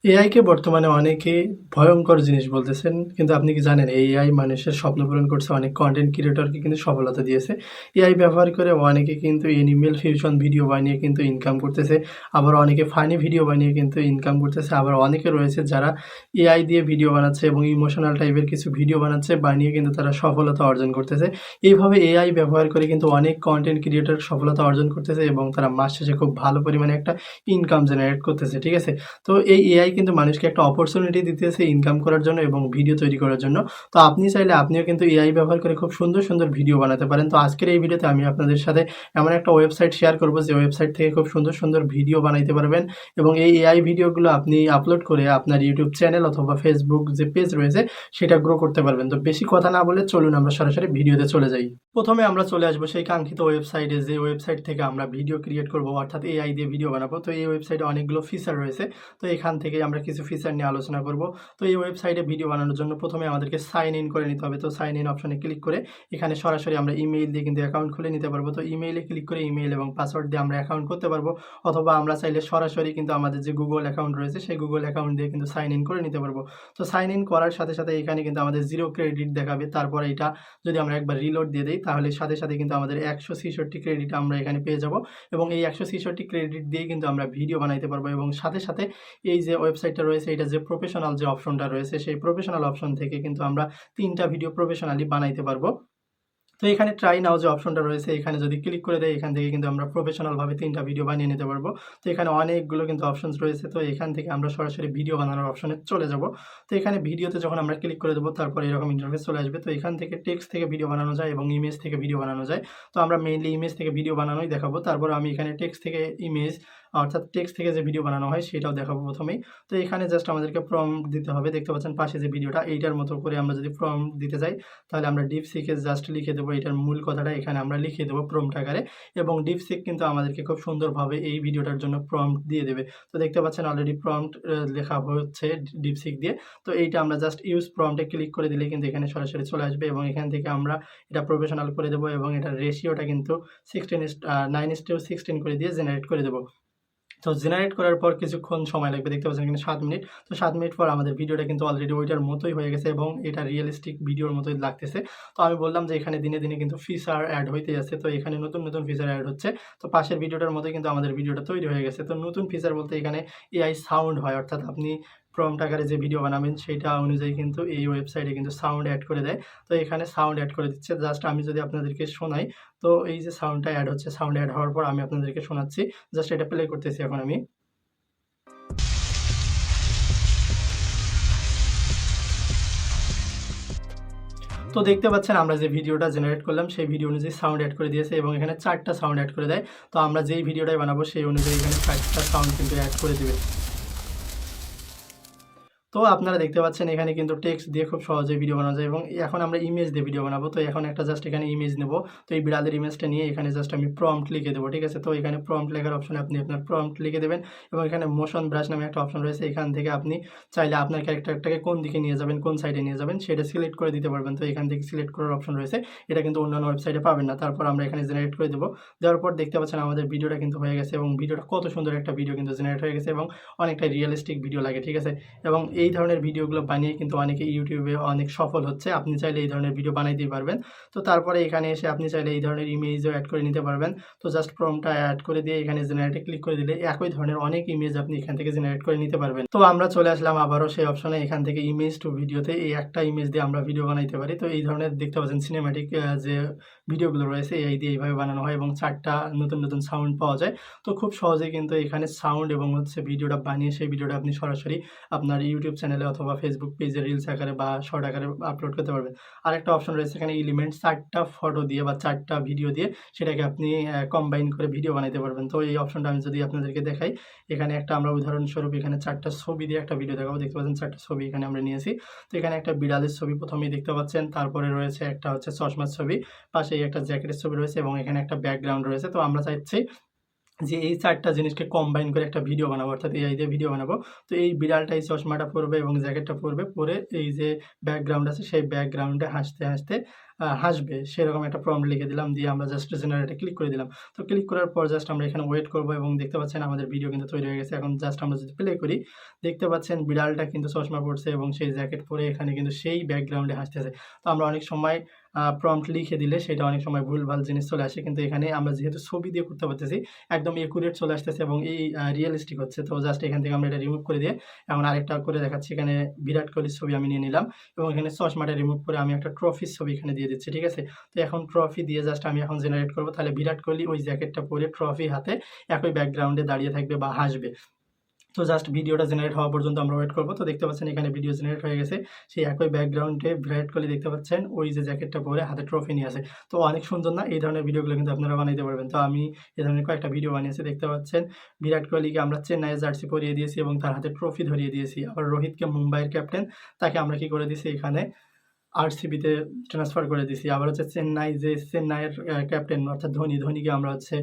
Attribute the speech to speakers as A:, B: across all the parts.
A: এআইকে বর্তমানে অনেকে ভয়ঙ্কর জিনিস বলতেছেন। কিন্তু আপনি কি জানেন এআই মানুষের স্বপ্ন পূরণ করছে, অনেক কনটেন্ট ক্রিয়েটরকে কিন্তু সফলতা দিয়েছে। এআই ব্যবহার করে অনেকে কিন্তু অ্যানিমেল ফিউশন ভিডিও বানিয়ে কিন্তু ইনকাম করতেছে। আবার অনেকে ফানি ভিডিও বানিয়ে কিন্তু ইনকাম করতেছে। আবার অনেকে রয়েছে যারা এআই দিয়ে ভিডিও বানাচ্ছে এবং ইমোশনাল টাইপের কিছু ভিডিও বানাচ্ছে, বানিয়ে কিন্তু তারা সফলতা অর্জন করতেছে। এইভাবে এআই ব্যবহার করে কিন্তু অনেক কনটেন্ট ক্রিয়েটর সফলতা অর্জন করতেছে এবং তারা মাস শেষে খুব ভালো পরিমাণে একটা ইনকাম জেনারেট করতেছে। ঠিক আছে? তো এই এআই কিন্তু মানুষকে একটা অপরচুনিটি দিতেছে ইনকাম করার জন্য এবং ভিডিও তৈরি করার জন্য। তো আপনি চাইলে আপনিও কিন্তু এআই ব্যবহার করে খুব সুন্দর, সুন্দর ভিডিও বানাতে পারেন। তো আজকের এই ভিডিওতে আমি আপনাদের সাথে এমন একটা ওয়েবসাইট শেয়ার করব যে ওয়েবসাইট থেকে খুব সুন্দর, সুন্দর ভিডিও বানাইতে পারবেন এবং এই এআই ভিডিওগুলো আপনি আপলোড করে আপনার ইউটিউব চ্যানেল অথবা ফেসবুক যে পেজ রয়েছে সেটা গ্রো করতে পারবেন। তো বেশি কথা না বলে চলুন আমরা সরাসরি ভিডিওতে চলে যাই। প্রথমে আমরা চলে আসবো সেই কাঙ্ক্ষিত ওয়েবসাইটে, যে ওয়েবসাইট থেকে আমরা ভিডিও ক্রিয়েট করব, অর্থাৎ এআই দিয়ে ভিডিও বানাবো। তো এই ওয়েবসাইটে অনেকগুলো ফিচার রয়েছে। তো এখান থেকে আমরা কিছু ফিচার নিয়ে আলোচনা করব। তো এই ওয়েবসাইটে ভিডিও বানানোর জন্য প্রথমে আমাদেরকে সাইন ইন করে নিতে হবে। তো সাইন ইন অপশনে ক্লিক করে এখানে সরাসরি আমরা ইমেইল দিয়ে কিন্তু অ্যাকাউন্ট খুলে নিতে পারবো। তো ইমেইলে ক্লিক করে ইমেইল এবং পাসওয়ার্ড দিয়ে আমরা অ্যাকাউন্ট করতে পারবো, অথবা আমরা চাইলে সরাসরি কিন্তু আমাদের যে গুগল অ্যাকাউন্ট রয়েছে সেই গুগল অ্যাকাউন্ট দিয়ে কিন্তু সাইন ইন করে নিতে পারবো। তো সাইন ইন করার সাথে সাথে এখানে কিন্তু আমাদের 0 ক্রেডিট দেখাবে। তারপরে এটা যদি আমরা একবার রিলোড দিয়ে দিই তাহলে সাথে সাথে কিন্তু আমাদের 166 ক্রেডিট আমরা এখানে পেয়ে যাব এবং এই 166 ক্রেডিট দিয়ে কিন্তু আমরা ভিডিও বানাইতে পারবো এবং সাথে সাথে এই যে ওয়েবসাইটটা রয়েছে এটা যে প্রফেশনাল যে অপশনটা রয়েছে সেই প্রফেশনাল অপশন থেকে কিন্তু আমরা 3টা ভিডিও প্রফেশনালি বানাইতে পারবো। তো এখানে ট্রাই নাও যে অপশনটা রয়েছে এখানে যদি ক্লিক করে দেয় এখান থেকে কিন্তু আমরা প্রফেশনালভাবে 3টা ভিডিও বানিয়ে নিতে পারবো। তো এখানে অনেকগুলো কিন্তু অপশনস রয়েছে। তো এখান থেকে আমরা সরাসরি ভিডিও বানানোর অপশনে চলে যাব। তো এখানে ভিডিওতে যখন আমরা ক্লিক করে দেবো তারপর এরকম ইন্টারফেস চলে আসবে। তো এখান থেকে টেক্সট থেকে ভিডিও বানানো যায় এবং ইমেজ থেকে ভিডিও বানানো যায়। তো আমরা মেইনলি ইমেজ থেকে ভিডিও বানানোই দেখাবো। তারপর আমি এখানে টেক্সট থেকে ইমেজ, অর্থাৎ টেক্সট থেকে যে ভিডিও বানানো হয় সেটাও দেখাবো প্রথমেই। তো এখানে জাস্ট আমাদেরকে প্রম্পট দিতে হবে। দেখতে পাচ্ছেন পাশে যে ভিডিওটা, এইটার মতো করে আমরা যদি প্রম্পট দিতে যাই তাহলে আমরা ডিপসিকে জাস্ট লিখে দেবো এটার মূল কথাটা এখানে আমরা লিখে দেবো প্রম্পট আকারে এবং ডিপসিক কিন্তু আমাদেরকে খুব সুন্দরভাবে এই ভিডিওটার জন্য প্রম্পট দিয়ে দেবে। তো দেখতে পাচ্ছেন অলরেডি প্রম্পট লেখা হচ্ছে ডিপসিক দিয়ে। তো এইটা আমরা জাস্ট ইউজ প্রম্পটে ক্লিক করে দিলে কিন্তু এখানে সরাসরি চলে আসবে এবং এখান থেকে আমরা এটা প্রফেশনাল করে দেবো এবং এটার রেশিওটা কিন্তু 9:16 করে দিয়ে জেনারেট করে দেবো। তো জেনারেট করার পর কিছুক্ষণ সময় লাগবে, দেখতে পাচ্ছেন এখানে 7 মিনিট। তো 7 মিনিট পর আমাদের ভিডিওটা কিন্তু অলরেডি ওইটার মতোই হয়ে গেছে এবং এটা রিয়েলিস্টিক ভিডিওর মতোই লাগতেছে। তো আমি বললাম যে এখানে দিনে দিনে কিন্তু ফিচার অ্যাড হইতে যাচ্ছে। তো এখানে নতুন নতুন ফিচার অ্যাড হচ্ছে। তো পাশের ভিডিওটার মতোই কিন্তু আমাদের ভিডিওটা তৈরি হয়ে গেছে। তো নতুন ফিচার বলতে এখানে এআই সাউন্ড হয়, অর্থাৎ আপনি প্রম্পট আকারে যে ভিডিও বানাবেন সেটা অনুযায়ী কিন্তু এই ওয়েবসাইটে কিন্তু সাউন্ড অ্যাড করে দেয়। তো এখানে সাউন্ড অ্যাড করে দিচ্ছে। জাস্ট আমি যদি আপনাদেরকে শোনাই, তো এই যে সাউন্ডটা অ্যাড হচ্ছে, সাউন্ড অ্যাড হওয়ার পর আমি আপনাদেরকে শোনাচ্ছি। জাস্ট এটা প্লে করতেছি এখন আমি। তো দেখতে পাচ্ছেন আমরা যে ভিডিওটা জেনারেট করলাম সেই ভিডিও অনুযায়ী সাউন্ড অ্যাড করে দিয়েছে এবং এখানে 4টা সাউন্ড অ্যাড করে দেয়। তো আমরা যেই ভিডিওটাই বানাবো সেই অনুযায়ী এখানে 4টা সাউন্ড কিন্তু অ্যাড করে দিবে। তো আপনারা দেখতে পাচ্ছেন এখানে কিন্তু টেক্সট দিয়ে খুব সহজেই ভিডিও বানানো যায় এবং এখন আমরা ইমেজ দিয়ে ভিডিও বানাবো। তো এখন একটা জাস্ট এখানে ইমেজ নেব। তো এই বিড়ালের ইমেজটা নিয়ে এখানে জাস্ট আমি প্রম্পট লিখে দেবো। ঠিক আছে? তো এখানে প্রম্পট লেখার অপশনে আপনি আপনার প্রম্পট লিখে দেবেন এবং এখানে মোশন ব্রাশ নামে একটা অপশন রয়েছে। এখান থেকে আপনি চাইলে আপনার ক্যারেক্টারটাকে কোন দিকে নিয়ে যাবেন, কোন সাইডে নিয়ে যাবেন সেটা সিলেক্ট করে দিতে পারবেন। তো এখান থেকে সিলেক্ট করার অপশন রয়েছে। এটা কিন্তু অন্যান্য ওয়েবসাইটে পাবেন না। তারপর আমরা এখানে জেনারেট করে দেবো। দেওয়ার পর দেখতে পাচ্ছেন আমাদের ভিডিওটা কিন্তু হয়ে গেছে এবং ভিডিওটা কত সুন্দর একটা ভিডিও কিন্তু জেনারেট হয়ে গেছে এবং অনেকটা রিয়েলিস্টিক ভিডিও লাগে। ঠিক আছে? এবং এই ধরনের ভিডিওগুলো বানিয়ে কিন্তু অনেকে ইউটিউবে অনেক সফল হচ্ছে। আপনি চাইলে এই ধরনের ভিডিও বানাইতেই পারবেন। তো তারপরে এখানে এসে আপনি চাইলে এই ধরনের ইমেজও অ্যাড করে নিতে পারবেন। তো জাস্ট প্রম্পটটা অ্যাড করে দিয়ে এখানে জেনারেটে ক্লিক করে দিলে একই ধরনের অনেক ইমেজ আপনি এখান থেকে জেনারেট করে নিতে পারবেন। তো আমরা চলে আসলাম আবারও সেই অপশনে, এখান থেকে ইমেজ টু ভিডিওতে এই একটা ইমেজ দিয়ে আমরা ভিডিও বানাইতে পারি। তো এই ধরনের দেখতে পাচ্ছেন সিনেম্যাটিক যে ভিডিওগুলো রয়েছে এই দিয়ে এইভাবে বানানো হয় এবং 4টা নতুন নতুন সাউন্ড পাওয়া যায়। তো খুব সহজেই কিন্তু এখানে সাউন্ড এবং ভিডিওটা বানিয়ে সেই ভিডিওটা আপনি সরাসরি আপনার ইউটিউব চ্যানেলে অথবা ফেসবুক পেজে রিলস আকারে বা শর্ট আকারে আপলোড করতে পারবেন। আরেকটা অপশন রয়েছে এখানে এলিমেন্ট, 4টা ফটো দিয়ে বা 4টা ভিডিও দিয়ে সেটাকে আপনি কম্বাইন করে ভিডিও বানাইতে পারবেন। তো এই অপশনটা আমি যদি আপনাদেরকে দেখাই, এখানে একটা আমরা উদাহরণস্বরূপ এখানে 4টা ছবি দিয়ে একটা ভিডিও দেখাবো। দেখতে পাচ্ছেন 4টা ছবি এখানে আমরা নিয়েছি। তো এখানে একটা বিড়ালের ছবি প্রথমেই দেখতে পাচ্ছেন, তারপরে রয়েছে একটা হচ্ছে চশমার ছবি, পাশেই একটা জ্যাকেটের ছবি রয়েছে এবং এখানে একটা ব্যাকগ্রাউন্ড রয়েছে। তো আমরা চাইছি যে এই 4টা জিনিসকে কম্বাইন করে একটা ভিডিও বানাবো, অর্থাৎ এআই দিয়ে ভিডিও বানাবো। তো এই বিড়ালটা এই চশমাটা পরবে এবং জ্যাকেটটা পরবে, পরে এই যে ব্যাকগ্রাউন্ড আছে সেই ব্যাকগ্রাউন্ডে হাসতে হাসতে হাসবে সেরকম একটা প্রম্পট লিখে দিলাম, দিয়ে আমরা জাস্ট জেনারেটে ক্লিক করে দিলাম। তো ক্লিক করার পর জাস্ট আমরা এখানে ওয়েট করব এবং দেখতে পাচ্ছেন আমাদের ভিডিও কিন্তু তৈরি হয়ে গেছে। এখন জাস্ট আমরা যদি প্লে করি, দেখতে পাচ্ছেন বিড়ালটা কিন্তু চশমা পড়ছে এবং সেই জ্যাকেট পরে এখানে কিন্তু সেই ব্যাকগ্রাউন্ডে হাসতেছে। তো আমরা অনেক সময় প্রম্পট লিখে দিলে সেটা অনেক সময় ভুলভাল জিনিস চলে আসে, কিন্তু এখানে আমরা যেহেতু ছবি দিয়ে করতে পারতেছি একদম একুরেট চলে আসতেছে এবং এই রিয়েলিস্টিক হচ্ছে। তো জাস্ট এখান থেকে আমরা এটা রিমুভ করে দিয়ে এখন আরেকটা করে দেখাচ্ছি। এখানে বিরাট কোহলির ছবি আমি নিয়ে নিলাম এবং এখানে চশমাটা রিমুভ করে আমি একটা ট্রফির ছবি এখানে দিয়ে দিচ্ছি, ঠিক আছে? তো এখন ট্রফি দিয়ে জাস্ট আমি এখন জেনারেট করবো, তাহলে বিরাট কোহলি ওই জ্যাকেটটা পরে ট্রফি হাতে একই ব্যাকগ্রাউন্ডে দাঁড়িয়ে থাকবে বা হাসবে। তো জাস্ট ভিডিওটা জেনারেট হওয়া পর্যন্ত আমরা ওয়েট করবো। তো দেখতে পাচ্ছেন এখানে ভিডিও জেনারেট হয়ে গেছে, সেই একই ব্যাকগ্রাউন্ডে বিরাট কোহলি দেখতে পাচ্ছেন ওই যে জ্যাকেটটা পরে হাতে ট্রফি নিয়ে আছে। তো অনেক সুন্দর না? এই ধরনের ভিডিওগুলো কিন্তু আপনারা বানাইতে পারবেন। তো আমি এই ধরনের কয়েকটা ভিডিও বানিয়েছি। দেখতে পাচ্ছেন বিরাট কোহলিকে আমরা চেন্নাইয়ের জার্সি পরিয়ে দিয়েছি এবং তার হাতে ট্রফি ধরিয়ে দিয়েছি। আবার রোহিতকে মুম্বাইয়ের ক্যাপ্টেন, তাকে আমরা কি করে দিয়েছি এখানে আরসিবিতে ট্রান্সফার করে দিছি। আবার হচ্ছে চেন্নাইয়ের ক্যাপ্টেন অর্থাৎ ধোনিকে আমরা হচ্ছে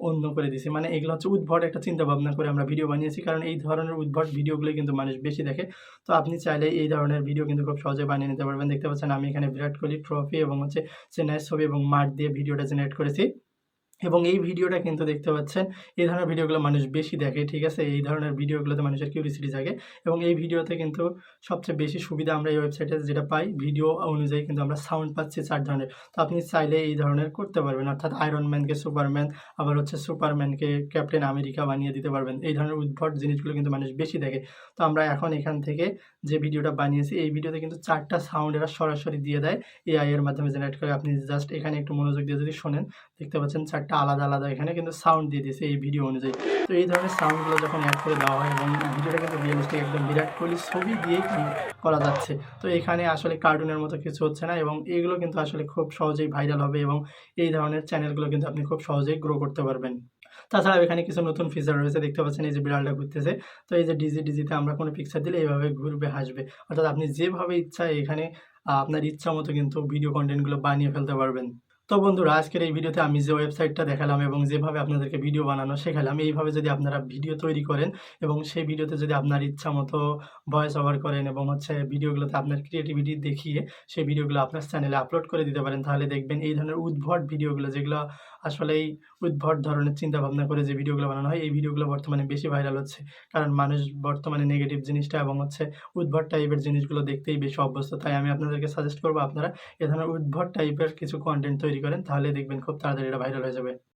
A: অন্য করে দিছি। মানে এগুলো হচ্ছে উদ্ভট একটা চিন্তা ভাবনা করে আমরা ভিডিও বানিয়েছি, কারণ এই ধরনের উদ্ভট ভিডিওগুলো কিন্তু মানুষ বেশি দেখে। তো আপনি চাইলে এই ধরনের ভিডিও কিন্তু খুব সহজে বানিয়ে নিতে পারবেন। দেখতে পাচ্ছেন আমি এখানে বিরাট কোহলি ট্রফি এবং হচ্ছে চেন্নাইয়ের ছবি এবং মাঠ দিয়ে ভিডিওটা জেনারেট করেছি এবং এই ভিডিওটা কিন্তু দেখতে পাচ্ছেন এই ধরনের ভিডিওগুলো মানুষ বেশি দেখে, ঠিক আছে? এই ধরনের ভিডিওগুলোতে মানুষের কিউরিওসিটি জাগে এবং এই ভিডিওতে কিন্তু সবচেয়ে বেশি সুবিধা আমরা এই ওয়েবসাইটে যেটা পাই, ভিডিও অনুযায়ী কিন্তু আমরা সাউন্ড পাচ্ছি 4 ধরনের। তো আপনি চাইলে এই ধরনের করতে পারবেন, অর্থাৎ আয়রন ম্যানকে সুপারম্যান, আবার হচ্ছে সুপারম্যানকে ক্যাপ্টেন আমেরিকা বানিয়ে দিতে পারবেন। এই ধরনের উদ্ভট জিনিসগুলো কিন্তু মানুষ বেশি দেখে। তো আমরা এখন এখান থেকে যে ভিডিওটা বানিয়েছি এই ভিডিওতে কিন্তু 4টা সাউন্ড এরা সরাসরি দিয়ে দেয় এআই এর মাধ্যমে জেনারেট করে। আপনি জাস্ট এখানে একটু মনোযোগ দিয়ে যদি শোনেন, দেখতে পাচ্ছেন 4টা আলাদা এখানে কিন্তু সাউন্ড দিয়ে দিয়েছে এই ভিডিও অনুযায়ী। তো এই ধরনের সাউন্ডগুলো যখন অ্যাড করে দেওয়া হয় এবং ভিডিওটা কিন্তু রিয়েলিস্টিক একদম বিরাট কোহলির ছবি দিয়েই করা যাচ্ছে। তো এখানে আসলে কার্টুনের মতো কিছু হচ্ছে না এবং এগুলো কিন্তু আসলে খুব সহজেই ভাইরাল হবে এবং এই ধরনের চ্যানেলগুলো কিন্তু আপনি খুব সহজেই গ্রো করতে পারবেন। তাছাড়াও এখানে কিছু নতুন ফিচার রয়েছে। দেখতে পাচ্ছেন এই যে বিড়ালটা ঘুরতেছে। তো এই যে ডিজিতে আমরা কোনো পিকচার দিলে এইভাবে ঘুরবে, হাসবে। অর্থাৎ আপনি যেভাবে ইচ্ছা এখানে আপনার ইচ্ছা মতো কিন্তু ভিডিও কনটেন্টগুলো বানিয়ে ফেলতে পারবেন। তো বন্ধুরা, আজকের এই ভিডিওতে আমি যে ওয়েবসাইটটা দেখালাম এবং যেভাবে আপনাদেরকে ভিডিও বানানো শেখালাম, এইভাবে যদি আপনারা ভিডিও তৈরি করেন এবং সেই ভিডিওতে যদি আপনার ইচ্ছা মতো ভয়েস ওভার করেন এবং হচ্ছে ভিডিওগুলোতে আপনার ক্রিয়েটিভিটি দেখিয়ে সেই ভিডিওগুলো আপনার চ্যানেলে আপলোড করে দিতে পারেন, তাহলে দেখবেন এই ধরনের উদ্ভট ভিডিওগুলো, যেগুলো আসলেই উদ্ভট ধরনের চিন্তাভাবনা করে যে ভিডিওগুলো বানানো হয়, এই ভিডিওগুলো বর্তমানে বেশি ভাইরাল হচ্ছে। কারণ মানুষ বর্তমানে নেগেটিভ জিনিসটা এবং হচ্ছে উদ্ভট টাইপের জিনিসগুলো দেখতেই বেশি অভ্যস্ত। তাই আমি আপনাদেরকে সাজেস্ট করবো আপনারা এ ধরনের উদ্ভট টাইপের কিছু কনটেন্ট তৈরি করেন, তাহলে দেখবেন খুব তাড়াতাড়ি এটা ভাইরাল হয়ে যাবে।